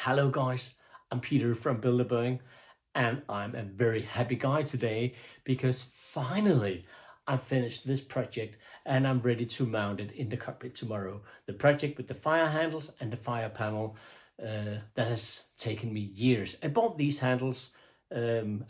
Hello guys, I'm Peter from Build-A-Boeing and I'm a very happy guy today because finally I finished this project and I'm ready to mount it in the cockpit tomorrow. The project with the fire handles and the fire panel that has taken me years. I bought these handles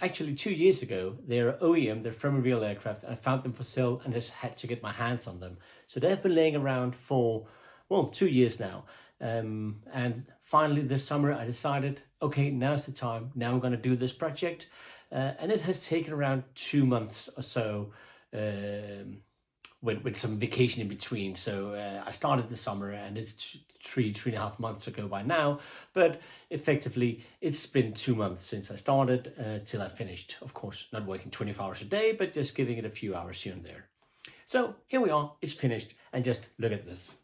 actually 2 years ago. They're OEM, they're from a real aircraft. I found them for sale and just had to get my hands on them. So they've been laying around for, well, 2 years now. And finally this summer I decided, okay, now's the time. Now I'm going to do this project. And it has taken around 2 months or so with some vacation in between. So I started the summer and it's three and a half months ago by now. But effectively, it's been 2 months since I started till I finished. Of course, not working 24 hours a day, but just giving it a few hours here and there. So here we are, it's finished. And just look at this.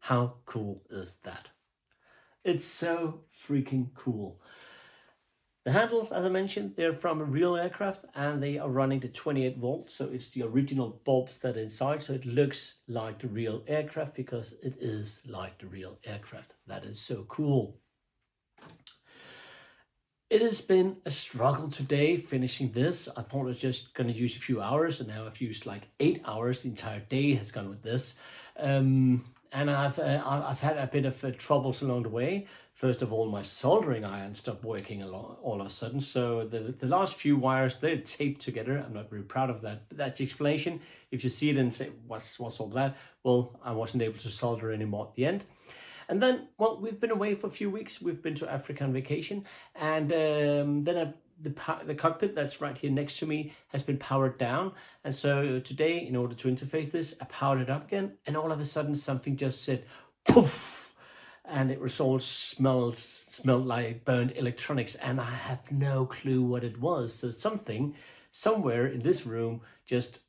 How cool is that? It's so freaking cool. The handles, as I mentioned, they're from a real aircraft and they are running to 28 volts. So it's the original bulbs that are inside. So it looks like the real aircraft because it is like the real aircraft. That is so cool. It has been a struggle today finishing this. I thought I was just going to use a few hours and now I've used like 8 hours. The entire day has gone with this. And I've had a bit of troubles along the way. First of all, my soldering iron stopped working all of a sudden. So the last few wires, they're taped together. I'm not very proud of that, but that's the explanation. If you see it and say, what's all that? Well, I wasn't able to solder anymore at the end. And then, well, we've been away for a few weeks. We've been to Africa on vacation. And then the cockpit that's right here next to me has been powered down. And so today, in order to interface this, I powered it up again. And all of a sudden, something just said, poof. And it was all smelled like burned electronics. And I have no clue what it was. So something somewhere in this room just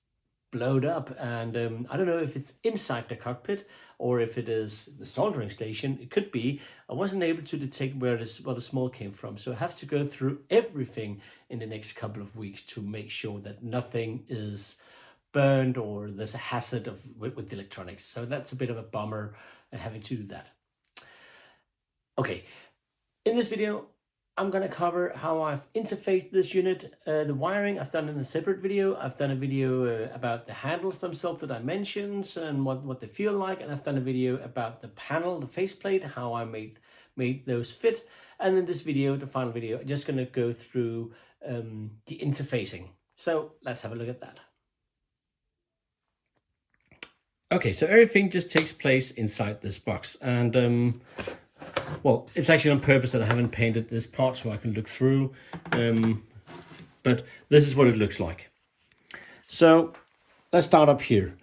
blowed up, and I don't know if it's inside the cockpit or if it is the soldering station. It could be. I wasn't able to detect where the smell came from, so I have to go through everything in the next couple of weeks to make sure that nothing is burned or there's a hazard with the electronics. So that's a bit of a bummer having to do that. Okay, in this video I'm going to cover how I've interfaced this unit. The wiring I've done in a separate video. I've done a video about the handles themselves that I mentioned and what they feel like. And I've done a video about the panel, the faceplate, how I made those fit. And in this video, the final video, I'm just going to go through the interfacing. So let's have a look at that. Okay, so everything just takes place inside this box. And well, it's actually on purpose that I haven't painted this part so I can look through, but this is what it looks like. So let's start up here.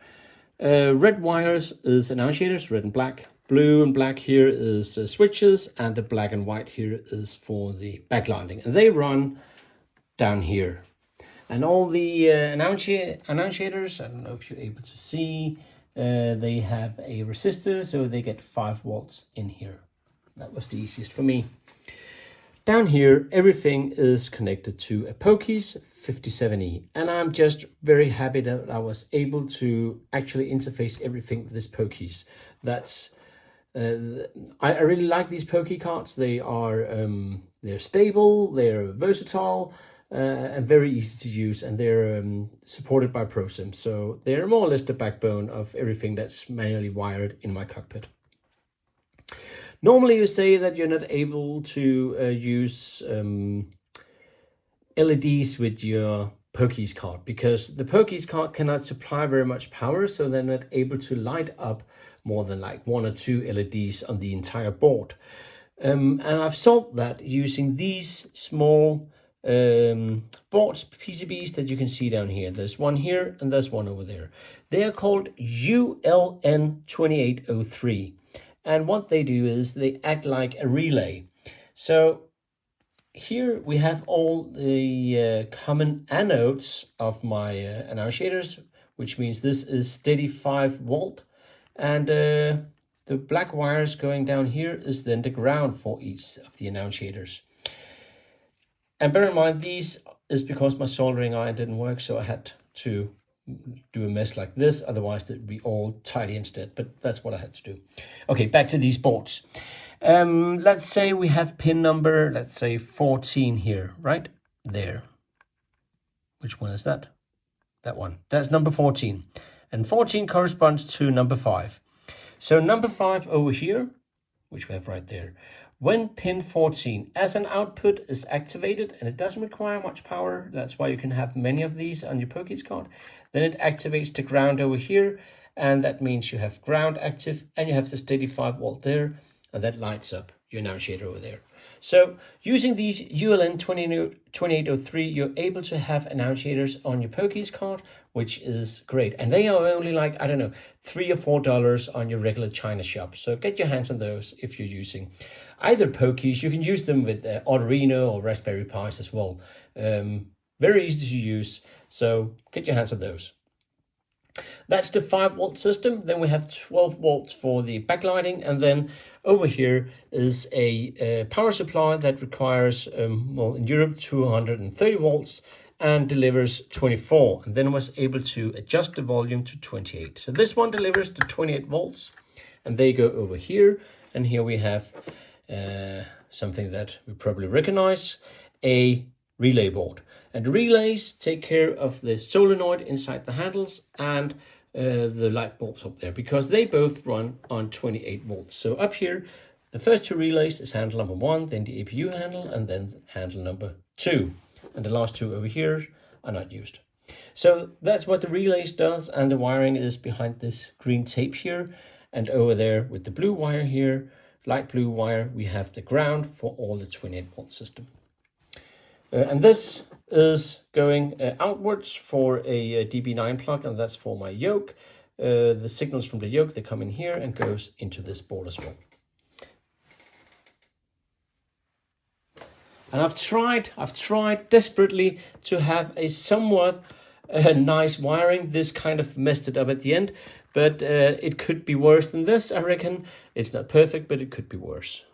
Red wires is annunciators, red and black. Blue and black here is switches, and the black and white here is for the backlighting. And they run down here. And all the annunciators, I don't know if you're able to see, they have a resistor, so they get 5 volts in here. That was the easiest for me. Down here, everything is connected to a Pokies 57E. And I'm just very happy that I was able to actually interface everything with this Pokies. That's, I really like these Pokie cards. They are, they're stable, they're versatile, and very easy to use. And they're supported by ProSim. So they're more or less the backbone of everything that's manually wired in my cockpit. Normally you say that you're not able to use LEDs with your Pokies card because the Pokies card cannot supply very much power, so they're not able to light up more than like 1 or 2 LEDs on the entire board. And I've solved that using these small boards, PCBs that you can see down here. There's one here and there's one over there. They are called ULN2803. And what they do is they act like a relay. So here we have all the common anodes of my annunciators, which means this is steady 5 volt. And the black wires going down here is then the ground for each of the annunciators. And bear in mind, these is because my soldering iron didn't work, so I had to do a mess like this, otherwise it'd be all tidy instead, but that's what I had to do. Okay, back to these boards. Let's say we have pin number, let's say 14 here, right there. Which one is that? That one. That's number 14. And 14 corresponds to number 5. So number 5 over here, which we have right there, when pin 14 as an output is activated, and it doesn't require much power, that's why you can have many of these on your Pokies card, then it activates the ground over here, and that means you have ground active, and you have the steady 5 volt there, and that lights up your annunciator over there. So using these ULN 2803, you're able to have annunciators on your Pokies card, which is great. And they are only like, I don't know, $3 or $4 on your regular China shop. So get your hands on those if you're using either Pokies. You can use them with Arduino or Raspberry Pis as well. Very easy to use. So get your hands on those. That's the 5 volt system. Then we have 12 volts for the backlighting, and then over here is a power supply that requires, well, in Europe 230 volts and delivers 24. And then I was able to adjust the volume to 28. So this one delivers the 28 volts, and they go over here. And here we have something that we probably recognize, a relay board. And the relays take care of the solenoid inside the handles and the light bulbs up there, because they both run on 28 volts. So up here, the first 2 relays is handle number 1, then the APU handle, and then handle number 2. And the last 2 over here are not used. So that's what the relays does, and the wiring is behind this green tape here. And over there with the blue wire here, light blue wire, we have the ground for all the 28 volt system. And this is going outwards for a DB9 plug, and that's for my yoke. The signals from the yoke, they come in here and goes into this board as well. And I've tried desperately to have a somewhat nice wiring. This kind of messed it up at the end, but it could be worse than this, I reckon. It's not perfect, but it could be worse.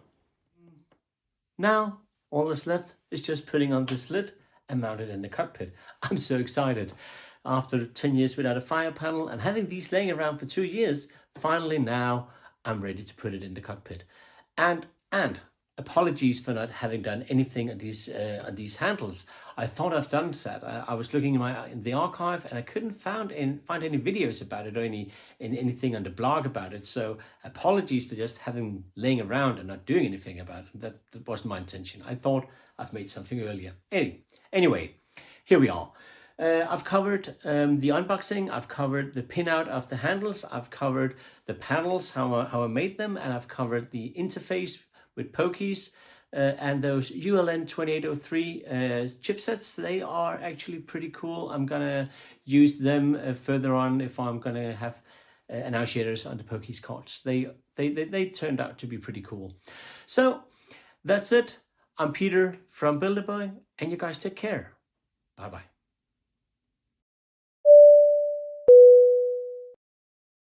Now, all that's left is just putting on this lid and mount it in the cockpit. I'm so excited. After 10 years without a fire panel and having these laying around for 2 years, finally now I'm ready to put it in the cockpit. And apologies for not having done anything on these handles. I thought I've done that. I was looking in the archive and I couldn't find any videos about it or anything on the blog about it. So apologies for just having laying around and not doing anything about it. That wasn't my intention. I thought I've made something earlier. Anyway, here we are. I've covered the unboxing. I've covered the pin out of the handles. I've covered the panels, how I made them, and I've covered the interface with Pokies and those ULN 2803 chipsets. They are actually pretty cool. I'm gonna use them further on if I'm gonna have annunciators on the Pokies cards. They turned out to be pretty cool. So that's it. I'm Peter from Build-A-Boy, and you guys take care. Bye bye.